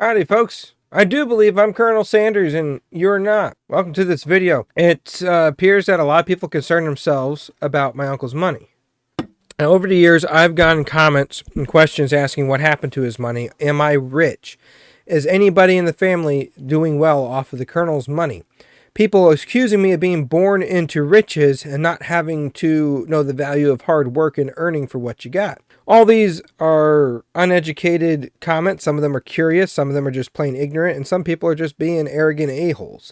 Howdy, folks. I do believe I'm Colonel Sanders and you're not. Welcome to this video. It appears that a lot of people concern themselves about my uncle's money. Now, over the years, I've gotten comments and questions asking what happened to his money. Am I rich? Is anybody in the family doing well off of the Colonel's money? People accusing me of being born into riches and not having to know the value of hard work and earning for what you got. All these are uneducated comments. Some of them are curious. Some of them are just plain ignorant. And some people are just being arrogant a-holes.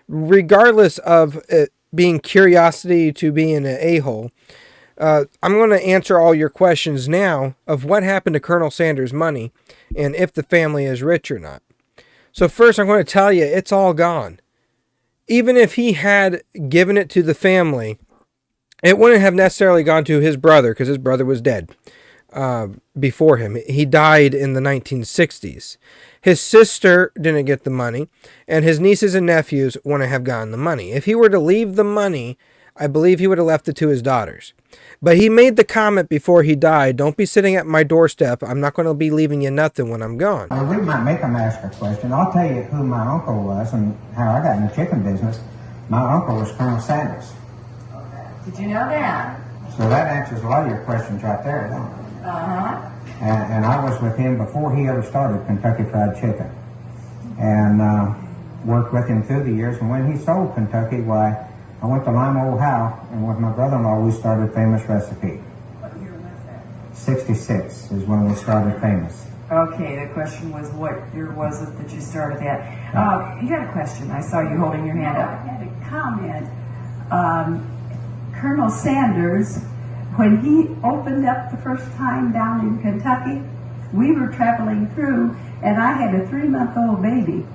Regardless of it being curiosity to being an a-hole, I'm going to answer all your questions now of what happened to Colonel Sanders' money and if the family is rich or not. So first, I'm going to tell you it's all gone. Even if he had given it to the family, it wouldn't have necessarily gone to his brother because his brother was dead before him. He died in the 1960s. His sister didn't get the money, and his nieces and nephews wouldn't have gotten the money. If he were to leave the money, I believe he would have left it to his daughters. But he made the comment before he died, don't be sitting at my doorstep. I'm not going to be leaving you nothing when I'm gone. Well, we might make them ask a question. I'll tell you who my uncle was and how I got in the chicken business. My uncle was Colonel Sanders. Did you know that? So that answers a lot of your questions right there, don't it? Uh-huh. And I was with him before he ever started Kentucky Fried Chicken. And worked with him through the years. And when he sold Kentucky, why, I went to Lima, Ohio, and with my brother-in-law, we started Famous Recipe. What year was that? 66 is when we started Famous. Okay, the question was what year was it that you started that? You had a question. I saw you holding your hand up. I had a comment. Colonel Sanders, when he opened up the first time down in Kentucky, we were traveling through, and I had a 3-month-old baby.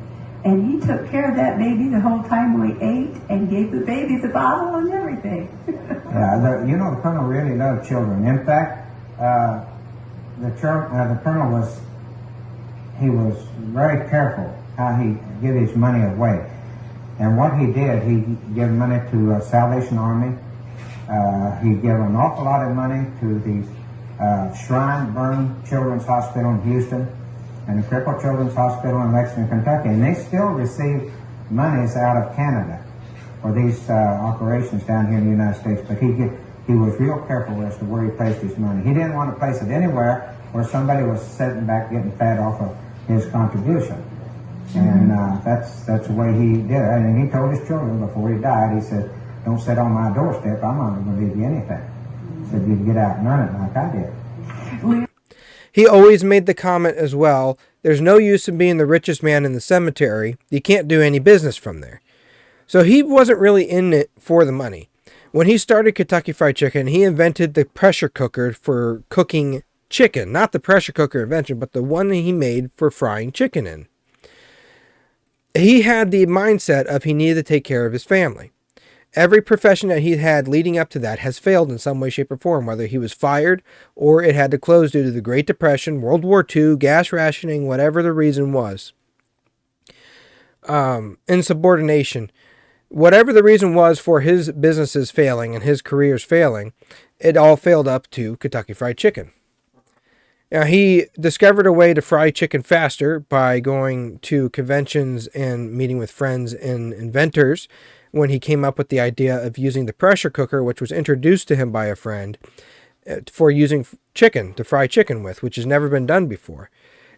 And he took care of that baby the whole time we ate and gave the baby the bottle and everything. Yeah, the Colonel really loved children. In fact, the Colonel was very careful how he gave his money away. And what he did, he gave money to Salvation Army. He gave an awful lot of money to the Shrine Burn Children's Hospital in Houston and the Crippled Children's Hospital in Lexington, Kentucky. And they still receive monies out of Canada for these operations down here in the United States. But he was real careful as to where he placed his money. He didn't want to place it anywhere where somebody was sitting back getting fat off of his contribution. And that's the way he did it. And he told his children before he died, he said, don't sit on my doorstep, I'm not going to leave you anything. He said, you can get out and earn it like I did. He always made the comment as well, there's no use in being the richest man in the cemetery. You can't do any business from there. So he wasn't really in it for the money. When he started Kentucky Fried Chicken, he invented the pressure cooker for cooking chicken. Not the pressure cooker invention, but the one he made for frying chicken in. He had the mindset of he needed to take care of his family. Every profession that he had leading up to that has failed in some way, shape, or form, whether he was fired or it had to close due to the Great Depression, World War II, gas rationing, whatever the reason was. Insubordination. Whatever the reason was for his businesses failing and his careers failing, it all failed up to Kentucky Fried Chicken. Now, he discovered a way to fry chicken faster by going to conventions and meeting with friends and inventors when he came up with the idea of using the pressure cooker, which was introduced to him by a friend, for using chicken to fry chicken with, which has never been done before.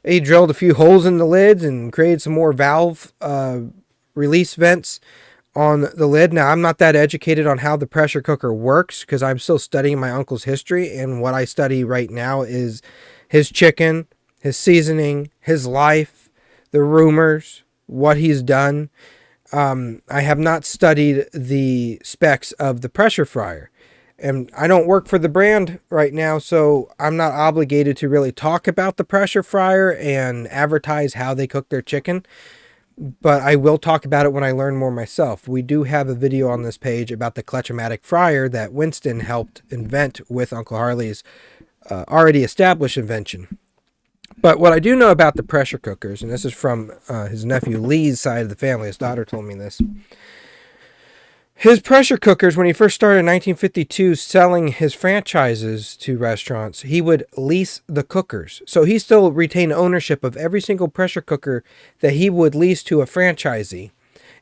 He drilled a few holes in the lids and created some more valve release vents on the lid. Now, I'm not that educated on how the pressure cooker works because I'm still studying my uncle's history, and what I study right now is his chicken, his seasoning, his life, the rumors, what he's done. I have not studied the specs of the pressure fryer, and I don't work for the brand right now, so I'm not obligated to really talk about the pressure fryer and advertise how they cook their chicken, but I will talk about it when I learn more myself. We do have a video on this page about the Clutch-O-Matic fryer that Winston helped invent with Uncle Harley's already established invention. But what I do know about the pressure cookers, and this is from his nephew Lee's side of the family, his daughter told me this, His pressure cookers, when he first started in 1952 selling his franchises to restaurants, he would lease the cookers. So he still retained ownership of every single pressure cooker that he would lease to a franchisee.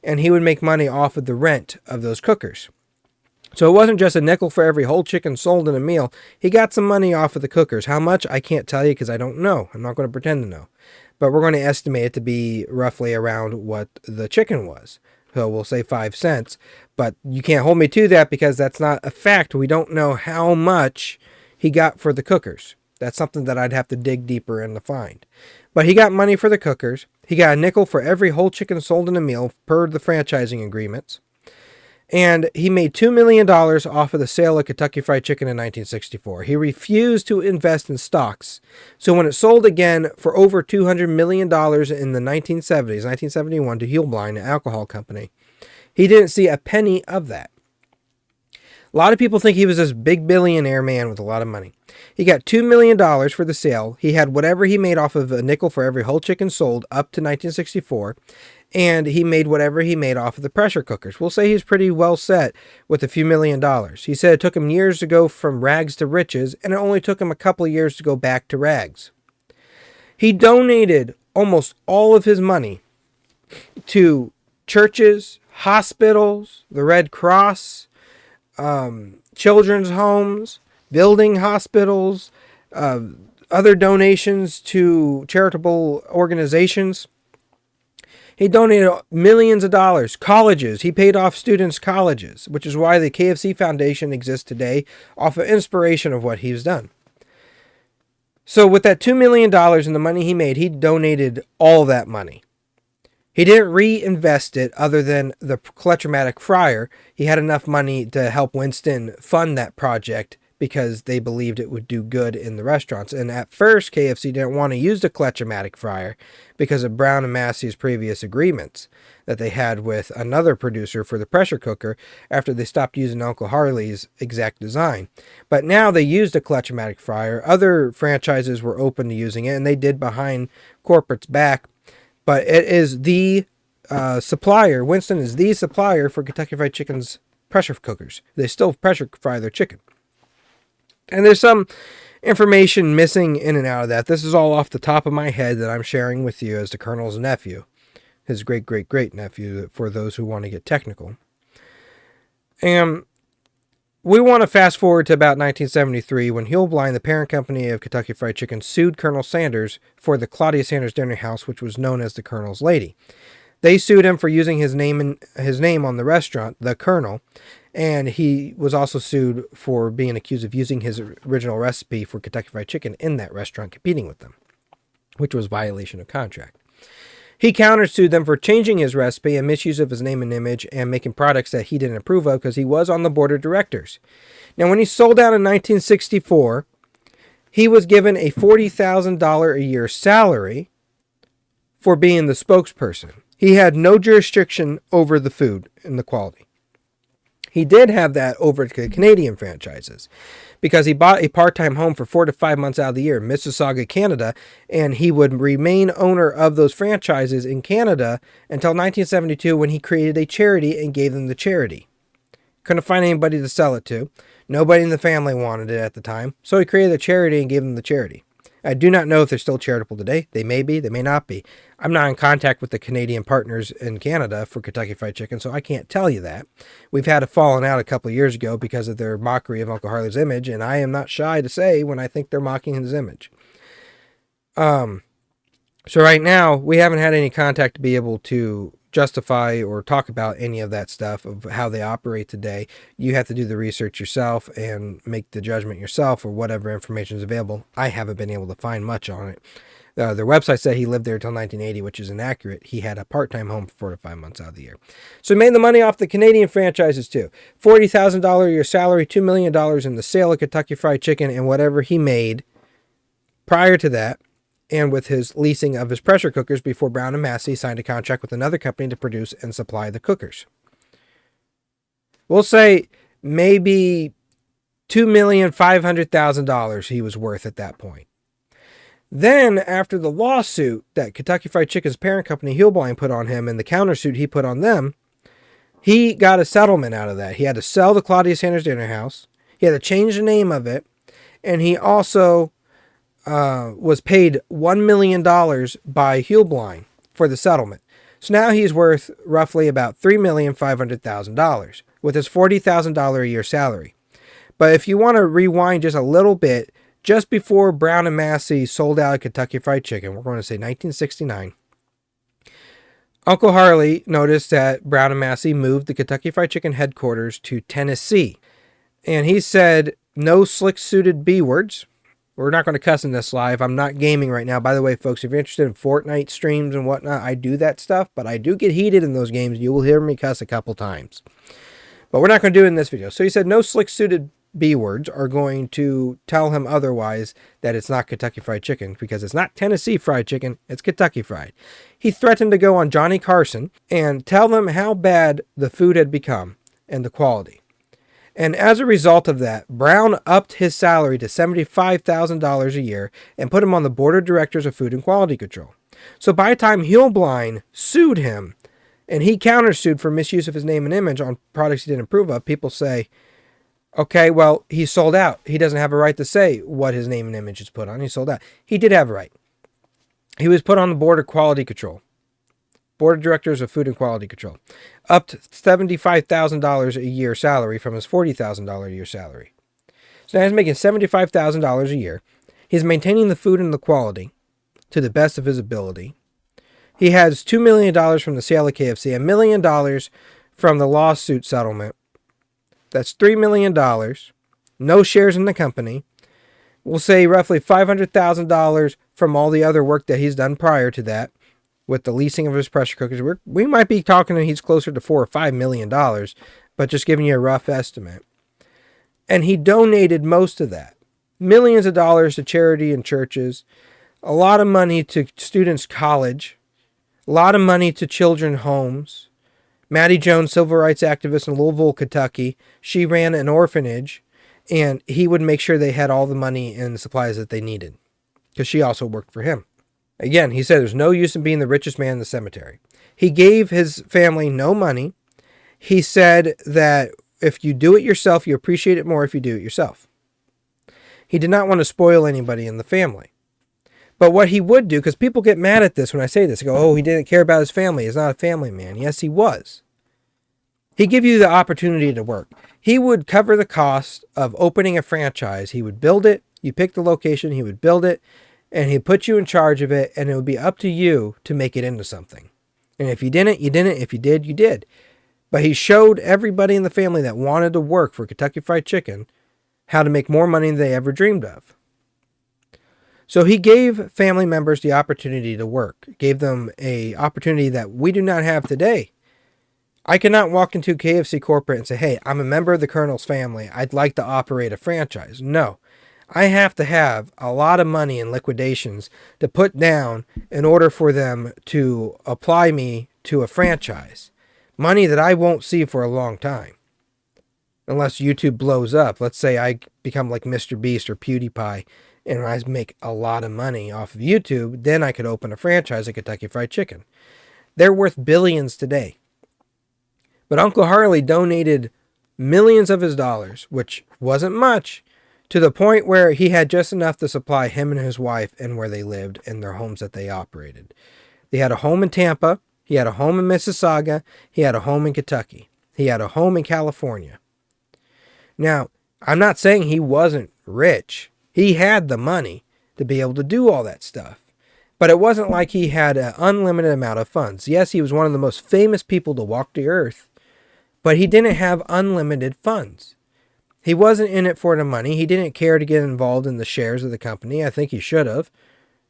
And he would make money off of the rent of those cookers. So it wasn't just a nickel for every whole chicken sold in a meal. He got some money off of the cookers. How much? I can't tell you because I don't know. I'm not going to pretend to know. But we're going to estimate it to be roughly around what the chicken was. So we'll say 5 cents. But you can't hold me to that because that's not a fact. We don't know how much he got for the cookers. That's something that I'd have to dig deeper in to find. But he got money for the cookers. He got a nickel for every whole chicken sold in a meal per the franchising agreements. And he made $2 million off of the sale of Kentucky Fried Chicken in 1964. He refused to invest in stocks. So when it sold again for over $200 million in the 1970s, 1971 to Hewlbline, an alcohol company, he didn't see a penny of that. A lot of people think he was this big billionaire man with a lot of money. He got $2 million for the sale. He had whatever he made off of a nickel for every whole chicken sold up to 1964. And he made whatever he made off of the pressure cookers. We'll say he's pretty well set with a few $1 million. He said it took him years to go from rags to riches, and it only took him a couple of years to go back to rags. He donated almost all of his money to churches, hospitals, the Red Cross, children's homes, building hospitals, other donations to charitable organizations. He donated millions of dollars. Colleges. He paid off students' colleges, which is why the KFC Foundation exists today, off of inspiration of what he's done. So with that $2 million and the money he made, he donated all that money. He didn't reinvest it other than the Electromatic Fryer. He had enough money to help Winston fund that project because they believed it would do good in the restaurants. And at first, KFC didn't want to use the Electromatic Fryer because of Brown and Massey's previous agreements that they had with another producer for the pressure cooker after they stopped using Uncle Harley's exact design. But now they used a Electromatic Fryer. Other franchises were open to using it, and they did behind corporate's back. But it is the supplier. Winston is the supplier for Kentucky Fried Chicken's pressure cookers. They still pressure fry their chicken. And there's some information missing in and out of that. This is all off the top of my head that I'm sharing with you as the Colonel's nephew. His great-great-great-nephew, for those who want to get technical. And we want to fast forward to about 1973 when Hewlbline, the parent company of Kentucky Fried Chicken, sued Colonel Sanders for the Claudia Sanders Dinner House, which was known as the Colonel's Lady. They sued him for using his name on the restaurant, the Colonel, and he was also sued for being accused of using his original recipe for Kentucky Fried Chicken in that restaurant, competing with them, which was violation of contract. He countersued them for changing his recipe and misuse of his name and image and making products that he didn't approve of because he was on the board of directors. Now, when he sold out in 1964, he was given a $40,000 a year salary for being the spokesperson. He had no jurisdiction over the food and the quality. He did have that over the Canadian franchises because he bought a part-time home for 4 to 5 months out of the year in Mississauga, Canada, and he would remain owner of those franchises in Canada until 1972 when he created a charity and gave them the charity. Couldn't find anybody to sell it to. Nobody in the family wanted it at the time, so he created a charity and gave them the charity. I do not know if they're still charitable today. They may be, they may not be. I'm not in contact with the Canadian partners in Canada for Kentucky Fried Chicken, so I can't tell you that. We've had a falling out a couple of years ago because of their mockery of Uncle Harley's image, and I am not shy to say when I think they're mocking his image. So right now, we haven't had any contact to be able to justify or talk about any of that stuff of how they operate today. You have to do the research yourself and make the judgment yourself or whatever information is available. I haven't been able to find much on it. Their website said he lived there until 1980, which is inaccurate. He had a part-time home for 4 to 5 months out of the year. So he made the money off the Canadian franchises too. $40,000 a year salary, $2 million in the sale of Kentucky Fried Chicken, and whatever he made prior to that, and with his leasing of his pressure cookers before Brown and Massey signed a contract with another company to produce and supply the cookers. We'll say maybe $2,500,000 he was worth at that point. Then, after the lawsuit that Kentucky Fried Chicken's parent company, Hewlbline, put on him and the countersuit he put on them, He got a settlement out of that. He had to sell the Claudia Sanders Dinner House. He had to change the name of it. And he also was paid $1 million by Hewlbein for the settlement. So now he's worth roughly about $3,500,000 with his $40,000 a year salary. But if you want to rewind just a little bit, just before Brown and Massey sold out Kentucky Fried Chicken, we're going to say 1969, Uncle Harley noticed that Brown and Massey moved the Kentucky Fried Chicken headquarters to Tennessee. And he said, no slick-suited B-words. We're not going to cuss in this live. I'm not gaming right now. By the way, folks, if you're interested in Fortnite streams and whatnot, I do that stuff, but I do get heated in those games. You will hear me cuss a couple times. But we're not going to do it in this video. So he said no slick-suited B-words are going to tell him otherwise that it's not Kentucky Fried Chicken, because it's not Tennessee Fried Chicken, it's Kentucky Fried. He threatened to go on Johnny Carson and tell them how bad the food had become and the quality. And as a result of that, Brown upped his salary to $75,000 a year and put him on the board of directors of Food and Quality Control. So by the time Hewlbein sued him, and he countersued for misuse of his name and image on products he didn't approve of, people say, okay, well, he sold out. He doesn't have a right to say what his name and image is put on. He sold out. He did have a right. He was put on the board of quality control. Board of Directors of Food and Quality Control, up to $75,000 a year salary from his $40,000 a year salary. So now he's making $75,000 a year. He's maintaining the food and the quality to the best of his ability. He has $2 million from the sale of KFC, $1 million from the lawsuit settlement. That's $3 million. No shares in the company. We'll say roughly $500,000 from all the other work that he's done prior to that, with the leasing of his pressure cookers. We might be talking he's closer to $4 or $5 million, but just giving you a rough estimate. And he donated most of that. Millions of dollars to charity and churches, a lot of money to students' college, a lot of money to children's homes. Maddie Jones, civil rights activist in Louisville, Kentucky, she ran an orphanage, and he would make sure they had all the money and supplies that they needed, because she also worked for him. Again, he said there's no use in being the richest man in the cemetery. He gave his family no money. He said that if you do it yourself, you appreciate it more if you do it yourself. He did not want to spoil anybody in the family. But what he would do, because people get mad at this when I say this, they go, oh, he didn't care about his family. He's not a family man. Yes, he was. He'd give you the opportunity to work. He would cover the cost of opening a franchise. He would build it. You pick the location. He would build it. And he'd put you in charge of it, and it would be up to you to make it into something. And if you didn't, you didn't. If you did, you did. But he showed everybody in the family that wanted to work for Kentucky Fried Chicken how to make more money than they ever dreamed of. So he gave family members the opportunity to work, gave them an opportunity that we do not have today. I cannot walk into KFC corporate and say, hey, I'm a member of the Colonel's family. I'd like to operate a franchise. No. I have to have a lot of money in liquidations to put down in order for them to apply me to a franchise. Money that I won't see for a long time. Unless YouTube blows up. Let's say I become like Mr. Beast or PewDiePie and I make a lot of money off of YouTube, then I could open a franchise at Kentucky Fried Chicken. They're worth billions today. But Uncle Harley donated millions of his dollars, which wasn't much, to the point where he had just enough to supply him and his wife and where they lived and their homes that they operated. They had a home in Tampa. He had a home in Mississauga. He had a home in Kentucky. He had a home in California. Now, I'm not saying he wasn't rich. He had the money to be able to do all that stuff. But it wasn't like he had an unlimited amount of funds. Yes, he was one of the most famous people to walk the earth, but he didn't have unlimited funds. He wasn't in it for the money. He didn't care to get involved in the shares of the company. I think he should have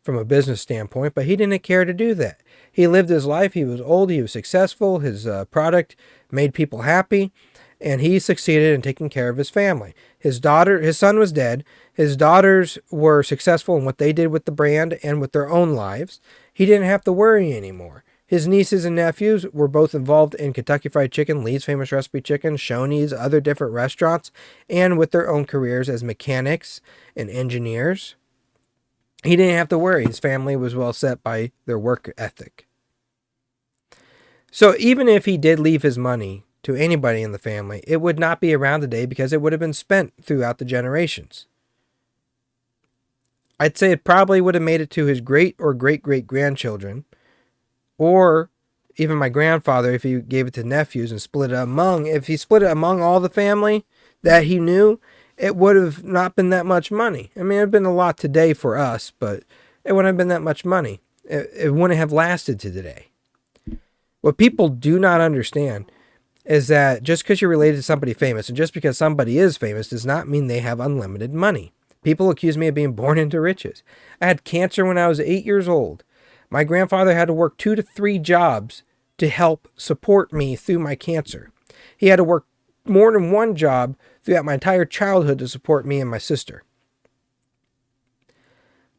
from a business standpoint, but he didn't care to do that. He lived his life. He was old. He was successful. His product made people happy, and he succeeded in taking care of his family. His son was dead. His daughters were successful in what they did with the brand and with their own lives. He didn't have to worry anymore. His nieces and nephews were both involved in Kentucky Fried Chicken, Lee's Famous Recipe Chicken, Shoney's, other different restaurants, and with their own careers as mechanics and engineers. He didn't have to worry. His family was well set by their work ethic. So even if he did leave his money to anybody in the family, it would not be around today because it would have been spent throughout the generations. I'd say it probably would have made it to his great or great-great-grandchildren, or even my grandfather if he gave it to nephews and split it among, if he split it among all the family that he knew, it would have not been that much money. I mean, it would have been a lot today for us, but it wouldn't have been that much money. It wouldn't have lasted to today. What people do not understand is that just because you're related to somebody famous and just because somebody is famous does not mean they have unlimited money. People accuse me of being born into riches. I had cancer when I was 8 years old. My grandfather had to work 2 to 3 jobs to help support me through my cancer. He had to work more than one job throughout my entire childhood to support me and my sister.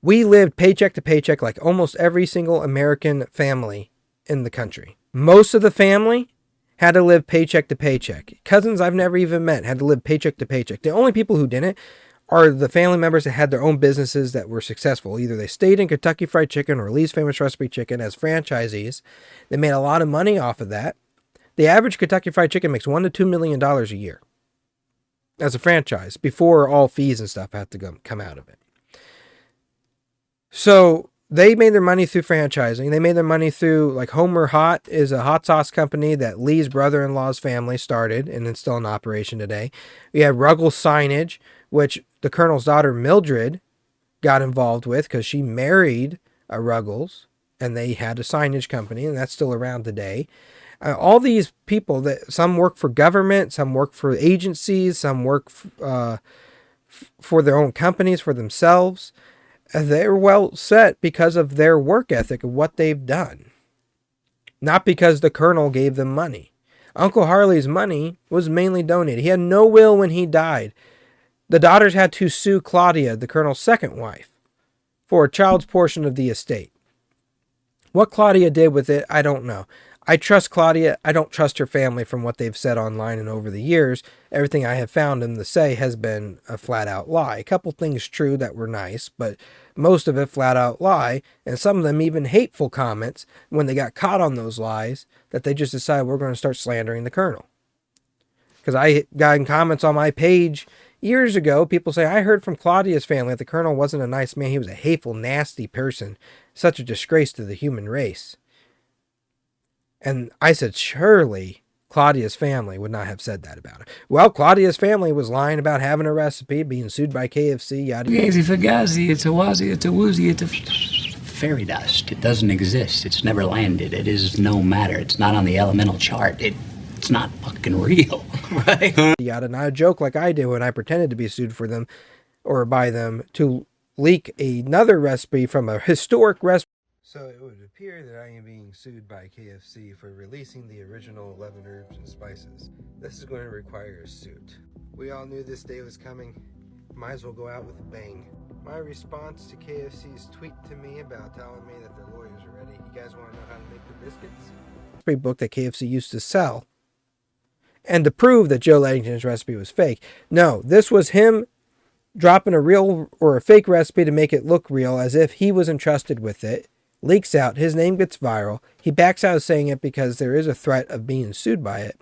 We lived paycheck to paycheck like almost every single American family in the country. Most of the family had to live paycheck to paycheck. Cousins I've never even met had to live paycheck to paycheck. The only people who didn't are the family members that had their own businesses that were successful. Either they stayed in Kentucky Fried Chicken or Lee's Famous Recipe Chicken as franchisees. They made a lot of money off of that. The average Kentucky Fried Chicken makes $1 to $2 million a year as a franchise before all fees and stuff have to come out of it. So they made their money through franchising. They made their money through, like, Homer Hot is a hot sauce company that Lee's brother-in-law's family started, and it's still in operation today. We had Ruggles Signage, which the Colonel's daughter Mildred got involved with because she married a Ruggles, and they had a signage company, and that's still around today. All these people, that some work for government, some work for agencies, some work for their own companies, for themselves. They're well set because of their work ethic of what they've done. Not because the Colonel gave them money. Uncle Harley's money was mainly donated. He had no will when he died. The daughters had to sue Claudia, the Colonel's second wife, for a child's portion of the estate. What Claudia did with it, I don't know. I trust Claudia. I don't trust her family from what they've said online and over the years. Everything I have found them to say has been a flat-out lie. A couple things true that were nice, but most of it flat-out lie, and some of them even hateful comments when they got caught on those lies that they just decided we're going to start slandering the Colonel. Because I got in comments on my page years ago, people say, I heard from Claudia's family that the Colonel wasn't a nice man. He was a hateful, nasty person. Such a disgrace to the human race. And I said, surely Claudia's family would not have said that about it. Well, Claudia's family was lying about having a recipe, being sued by KFC, yada yada. Gazy fugazi, it's a wazi, it's a woozy, it's a fairy dust. It doesn't exist. It's never landed. It is no matter. It's not on the elemental chart. It's not fucking real, right? Yada, and I joke like I do when I pretended to be sued for them or by them to leak another recipe from a historic recipe. So it would appear that I am being sued by KFC for releasing the original 11 herbs and spices. This is going to require a suit. We all knew this day was coming. Might as well go out with a bang. My response to KFC's tweet to me about telling me that their lawyers are ready. You guys want to know how to make the biscuits? Recipe book that KFC used to sell. And to prove that Joe Ledington's recipe was fake. No, this was him dropping a real or a fake recipe to make it look real as if he was entrusted with it. Leaks out, his name gets viral. He backs out of saying it because there is a threat of being sued by it.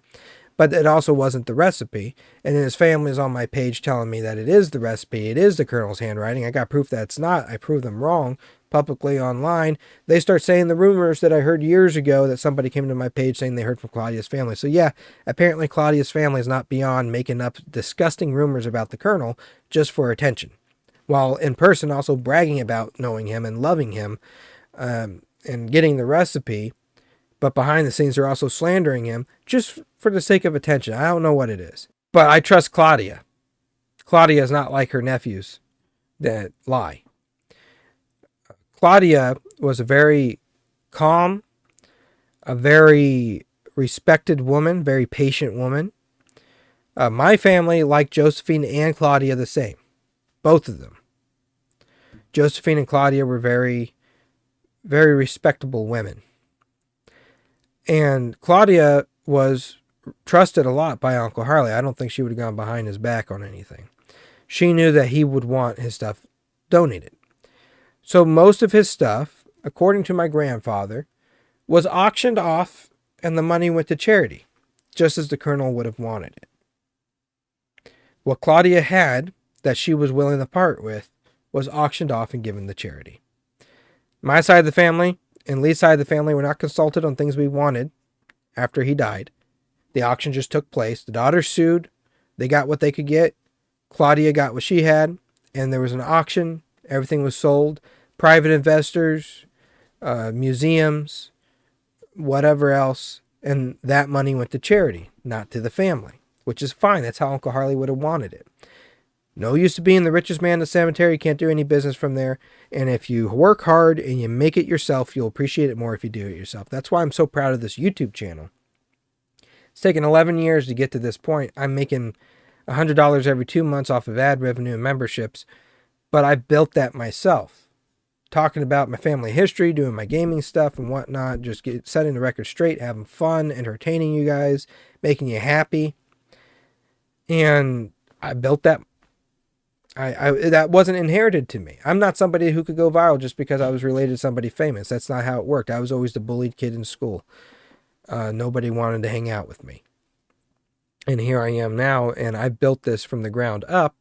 But it also wasn't the recipe. And then his family is on my page telling me that it is the recipe. It is the Colonel's handwriting. I got proof that it's not. I proved them wrong publicly online. They start saying the rumors that I heard years ago that somebody came to my page saying they heard from Claudia's family. So yeah, apparently Claudia's family is not beyond making up disgusting rumors about the Colonel just for attention. While in person also bragging about knowing him and loving him. And getting the recipe, but behind the scenes they're also slandering him just for the sake of attention. I don't know what it is, but I trust Claudia. Claudia is not like her nephews that lie. Claudia was a very calm, a very respected woman, very patient woman. My family liked Josephine and Claudia the same, both of them. Josephine and Claudia were very respectable women. And Claudia was trusted a lot by Uncle Harley. I don't think she would have gone behind his back on anything. She knew that he would want his stuff donated. So most of his stuff, according to my grandfather, was auctioned off and the money went to charity. just as the Colonel would have wanted it. What Claudia had that she was willing to part with was auctioned off and given to charity. My side of the family and Lee's side of the family were not consulted on things we wanted after he died. The auction just took place. The daughters sued. They got what they could get. Claudia got what she had. And there was an auction. Everything was sold. Private investors, museums, whatever else. And that money went to charity, not to the family, which is fine. That's how Uncle Harley would have wanted it. No use to being the richest man in the cemetery. You can't do any business from there. And if you work hard and you make it yourself, you'll appreciate it more if you do it yourself. That's why I'm so proud of this YouTube channel. It's taken 11 years to get to this point. I'm making $100 every 2 months off of ad revenue and memberships, but I built that myself. Talking about my family history, doing my gaming stuff and whatnot, just setting the record straight, having fun, entertaining you guys, making you happy. And I built that. That wasn't inherited to me. I'm not somebody who could go viral just because I was related to somebody famous. That's not how it worked. I was always the bullied kid in school. Nobody wanted to hang out with me. And here I am now, and I built this from the ground up,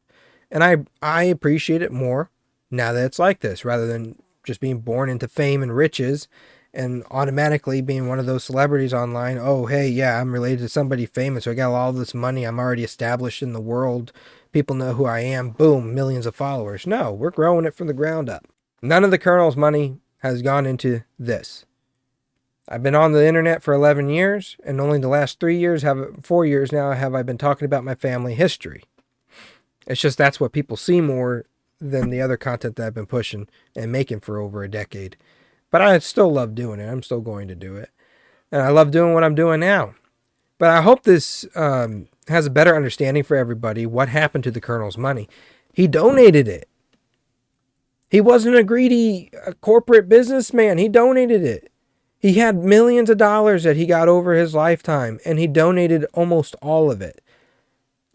and I appreciate it more now that it's like this, rather than just being born into fame and riches and automatically being one of those celebrities online. Oh, hey, yeah, I'm related to somebody famous, so I got all this money, I'm already established in the world, people know who I am, boom, millions of followers. No, we're growing it from the ground up. None of the Colonel's money has gone into this. I've been on the internet for 11 years, and only the last 4 years now have I been talking about my family history. It's just that's what people see more than the other content that I've been pushing and making for over a decade. But I still love doing it. I'm still going to do it. And I love doing what I'm doing now. But I hope this has a better understanding for everybody what happened to the Colonel's money. He donated it. He wasn't a greedy corporate businessman. He donated it. He had millions of dollars that he got over his lifetime, and he donated almost all of it.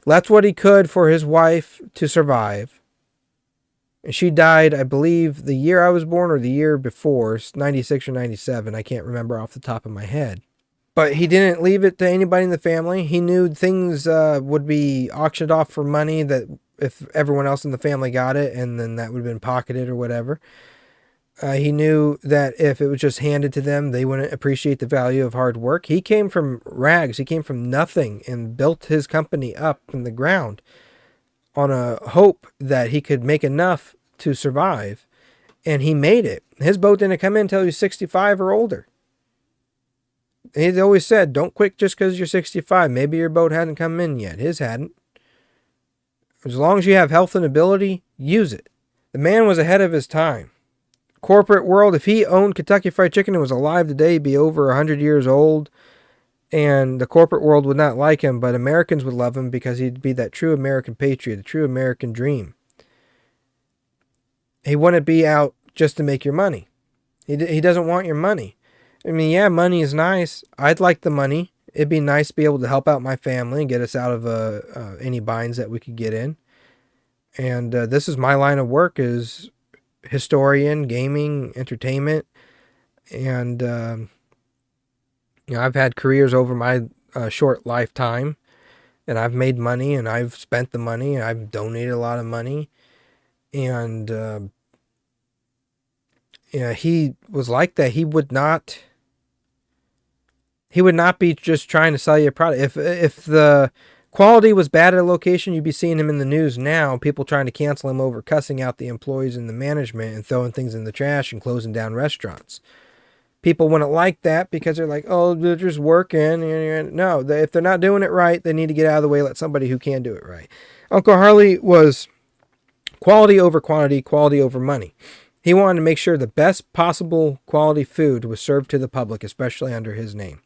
That's what he could for his wife to survive. And she died, I believe, the year I was born or the year before, 96 or 97. I can't remember off the top of my head. But he didn't leave it to anybody in the family. He knew things would be auctioned off for money, that if everyone else in the family got it, and then that would have been pocketed or whatever. He knew that if it was just handed to them, they wouldn't appreciate the value of hard work. He came from rags. He came from nothing and built his company up from the ground on a hope that he could make enough to survive. And he made it. His boat didn't come in until he was 65 or older. He's always said, don't quit just because you're 65. Maybe your boat hadn't come in yet. His hadn't. As long as you have health and ability, use it. The man was ahead of his time. Corporate world, if he owned Kentucky Fried Chicken and was alive today, he'd be over 100 years old, and the corporate world would not like him, but Americans would love him because he'd be that true American patriot, the true American dream. He wouldn't be out just to make your money. He doesn't want your money. I mean, yeah, money is nice. I'd like the money. It'd be nice to be able to help out my family and get us out of any binds that we could get in. And this is my line of work, is historian, gaming, entertainment, and I've had careers over my short lifetime, and I've made money, and I've spent the money, and I've donated a lot of money, and he was like that. He would not be just trying to sell you a product. If the quality was bad at a location, you'd be seeing him in the news now, people trying to cancel him over cussing out the employees and the management and throwing things in the trash and closing down restaurants. People wouldn't like that because they're like, oh, they're just working. No, if they're not doing it right, they need to get out of the way, let somebody who can do it right. Uncle Harley was quality over quantity, quality over money. He wanted to make sure the best possible quality food was served to the public, especially under his name.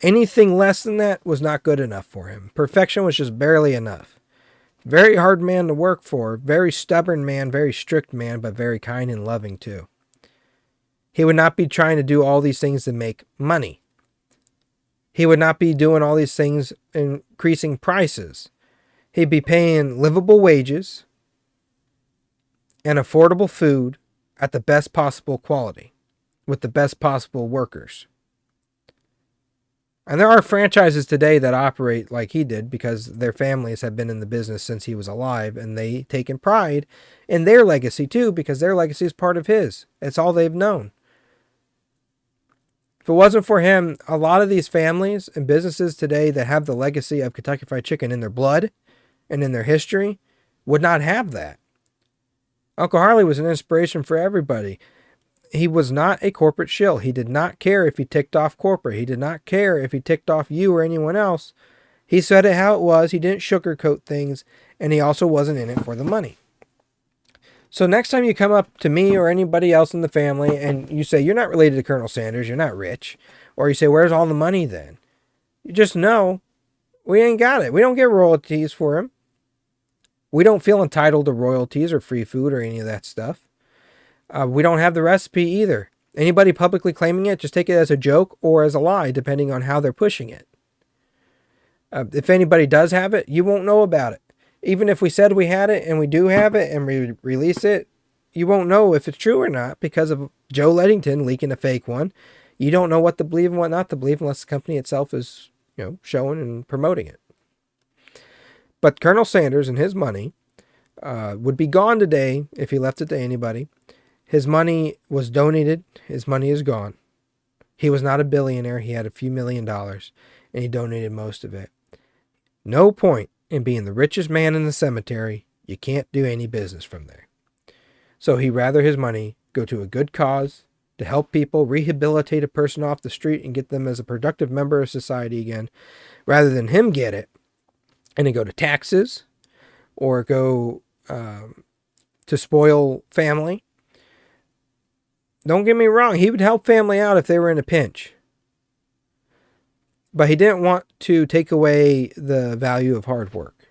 Anything less than that was not good enough for him. Perfection was just barely enough. Very hard man to work for. Very stubborn man, very strict man, but very kind and loving too. He would not be trying to do all these things to make money. He would not be doing all these things increasing prices. He'd be paying livable wages and affordable food at the best possible quality with the best possible workers. And there are franchises today that operate like he did because their families have been in the business since he was alive, and they taken pride in their legacy too because their legacy is part of his. It's all they've known. If it wasn't for him, a lot of these families and businesses today that have the legacy of Kentucky Fried Chicken in their blood and in their history would not have that. Uncle Harley was an inspiration for everybody. He was not a corporate shill. He did not care if he ticked off corporate. He did not care if he ticked off you or anyone else. He said it how it was. He didn't sugarcoat things, and he also wasn't in it for the money. So next time you come up to me or anybody else in the family and you say, you're not related to Colonel Sanders, you're not rich, or you say, where's all the money then? You just know we ain't got it. We don't get royalties for him. We don't feel entitled to royalties or free food or any of that stuff. We don't have the recipe either. Anybody publicly claiming it, just take it as a joke or as a lie, depending on how they're pushing it. If anybody does have it, you won't know about it. Even if we said we had it and we do have it and we release it, you won't know if it's true or not because of Joe Leddington leaking a fake one. You don't know what to believe and what not to believe unless the company itself is, showing and promoting it. But Colonel Sanders and his money would be gone today if he left it to anybody. His money was donated. His money is gone. He was not a billionaire. He had a few $1,000,000, and he donated most of it. No point in being the richest man in the cemetery. You can't do any business from there. So he'd rather his money go to a good cause, to help people, rehabilitate a person off the street and get them as a productive member of society again, rather than him get it and then go to taxes or go to spoil family. Don't get me wrong, he would help family out if they were in a pinch. But he didn't want to take away the value of hard work.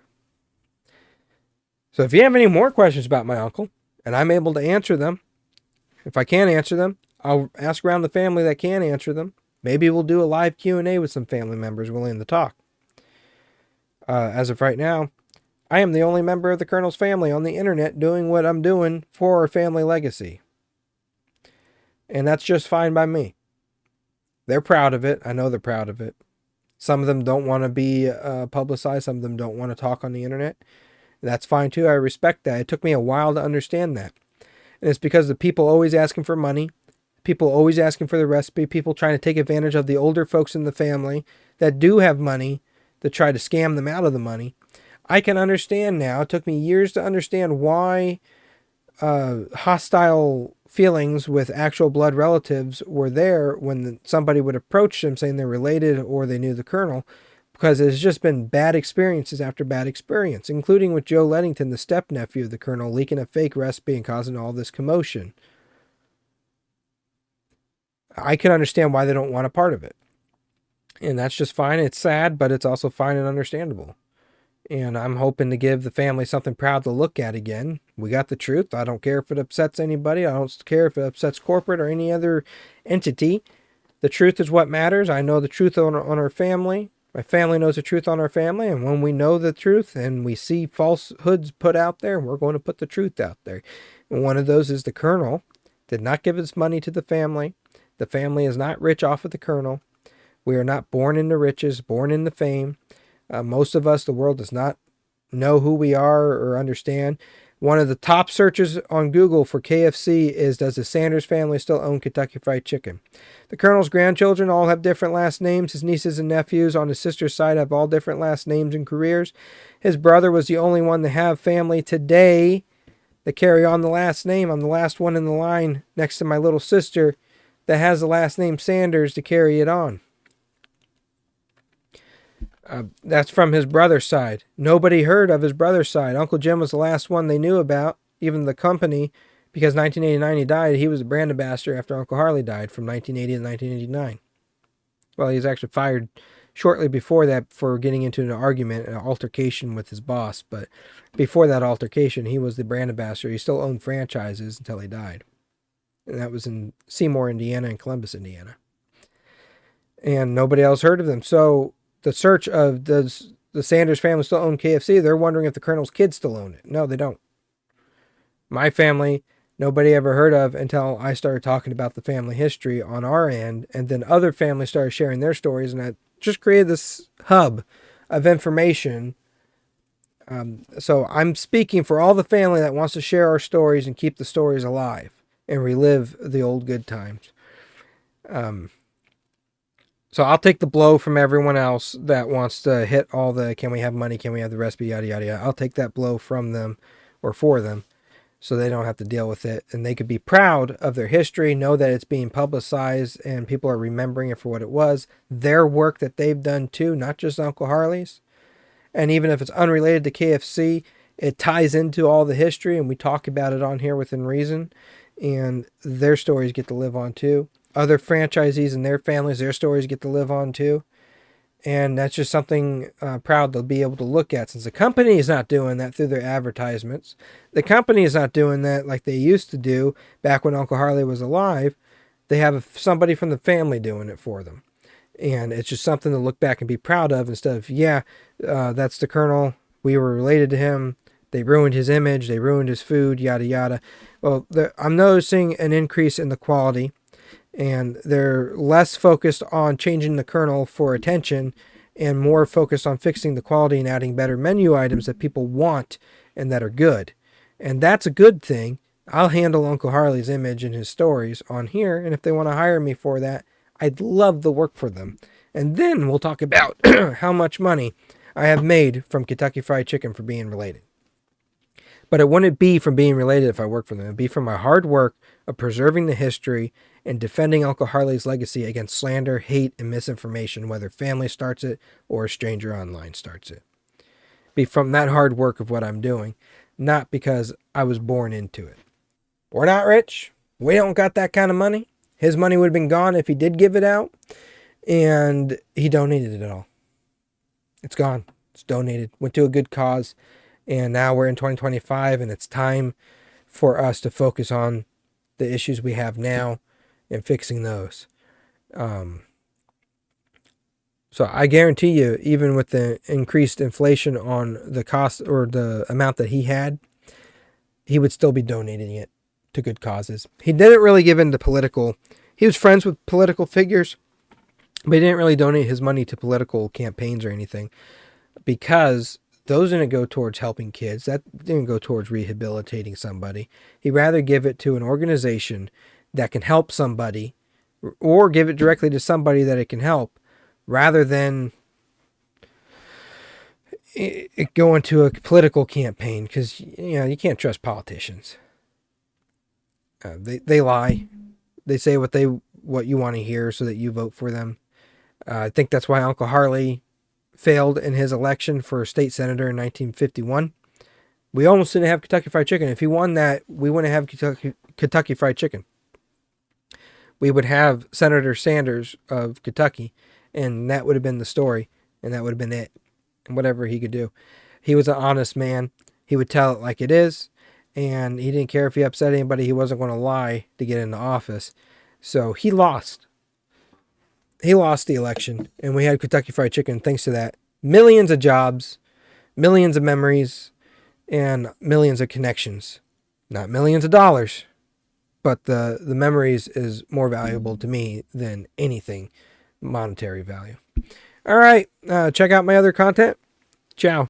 So if you have any more questions about my uncle, and I'm able to answer them, if I can't answer them, I'll ask around the family that can answer them. Maybe we'll do a live Q&A with some family members willing to talk. As of right now, I am the only member of the Colonel's family on the internet doing what I'm doing for our family legacy. And that's just fine by me. They're proud of it. I know they're proud of it. Some of them don't want to be publicized. Some of them don't want to talk on the internet. That's fine too. I respect that. It took me a while to understand that. And it's because the people always asking for money, people always asking for the recipe, people trying to take advantage of the older folks in the family that do have money to try to scam them out of the money. I can understand now. It took me years to understand why hostile feelings with actual blood relatives were there when somebody would approach them saying they're related or they knew the Colonel, because it's just been bad experiences after bad experience, including with Joe Leddington, the step-nephew of the Colonel, leaking a fake recipe and causing all this commotion. I can understand why they don't want a part of it. And that's just fine. It's sad, but it's also fine and understandable. And I'm hoping to give the family something proud to look at again. We got the truth. I don't care if it upsets anybody. I don't care if it upsets corporate or any other entity. The truth is what matters. I know the truth on our family. My family knows the truth on our family. And when we know the truth and we see falsehoods put out there, we're going to put the truth out there. And one of those is the Colonel did not give his money to the family. The family is not rich off of the Colonel. We are not born into riches, born into fame. Most of us, the world does not know who we are or understand. One of the top searches on Google for KFC is, does the Sanders family still own Kentucky Fried Chicken? The Colonel's grandchildren all have different last names. His nieces and nephews on his sister's side have all different last names and careers. His brother was the only one to have family today that carry on the last name. I'm the last one in the line next to my little sister that has the last name Sanders to carry it on. That's from his brother's side. Nobody heard of his brother's side. Uncle Jim was the last one they knew about, even the company, because 1989 he died. He was the brand ambassador after Uncle Harley died from 1980 to 1989. Well, he was actually fired shortly before that for getting into an argument, an altercation with his boss. But before that altercation, he was the brand ambassador. He still owned franchises until he died. And that was in Seymour, Indiana and Columbus, Indiana. And nobody else heard of them. So the search of, does the Sanders family still own KFC? They're wondering if the Colonel's kids still own it. No, they don't. My family, nobody ever heard of until I started talking about the family history on our end, and then other families started sharing their stories, and just created this hub of information. So I'm speaking for all the family that wants to share our stories and keep the stories alive and relive the old good times. So I'll take the blow from everyone else that wants to hit all the can we have money, can we have the recipe, yada, yada, yada. I'll take that blow from them or for them so they don't have to deal with it. And they could be proud of their history, know that it's being publicized and people are remembering it for what it was. Their work that they've done too, not just Uncle Harley's. And even if it's unrelated to KFC, it ties into all the history and we talk about it on here within reason. And their stories get to live on too. Other franchisees and their families, their stories get to live on too. And that's just something proud to be able to look at, since the company is not doing that through their advertisements. The company is not doing that like they used to do back when Uncle Harley was alive. They have somebody from the family doing it for them. And it's just something to look back and be proud of instead of, that's the Colonel. We were related to him. They ruined his image. They ruined his food, yada, yada. Well, I'm noticing an increase in the quality. And they're less focused on changing the Colonel for attention and more focused on fixing the quality and adding better menu items that people want and that are good. And that's a good thing. I'll handle Uncle Harley's image and his stories on here. And if they want to hire me for that, I'd love to work for them. And then we'll talk about how much money I have made from Kentucky Fried Chicken for being related. But it wouldn't be from being related if I worked for them. It'd be from my hard work of preserving the history and defending Uncle Harley's legacy against slander, hate, and misinformation, whether family starts it or a stranger online starts it. Be from that hard work of what I'm doing, not because I was born into it. We're not rich. We don't got that kind of money. His money would have been gone if he did give it out, and he donated it all. It's gone. It's donated. Went to a good cause. And now we're in 2025, and it's time for us to focus on the issues we have now and fixing those. So I guarantee you, even with the increased inflation on the cost or the amount that he had, he would still be donating it to good causes. He didn't really give in to political. He was friends with political figures, but he didn't really donate his money to political campaigns or anything because those didn't go towards helping kids. That didn't go towards rehabilitating somebody. He'd rather give it to an organization that can help somebody or give it directly to somebody that it can help rather than it go into a political campaign because, you can't trust politicians. They lie. They say what you want to hear so that you vote for them. I think that's why Uncle Harley failed in his election for state senator in 1951. We almost didn't have Kentucky Fried Chicken. If he won that, we wouldn't have Kentucky Fried Chicken. We would have Senator Sanders of Kentucky, and that would have been the story, and that would have been it, and whatever he could do. He was an honest man. He would tell it like it is, and he didn't care if he upset anybody. He wasn't going to lie to get into office. So he lost. He lost the election, and we had Kentucky Fried Chicken thanks to that. Millions of jobs, millions of memories, and millions of connections. Not millions of dollars, but the memories is more valuable to me than anything monetary value. All right, check out my other content. Ciao.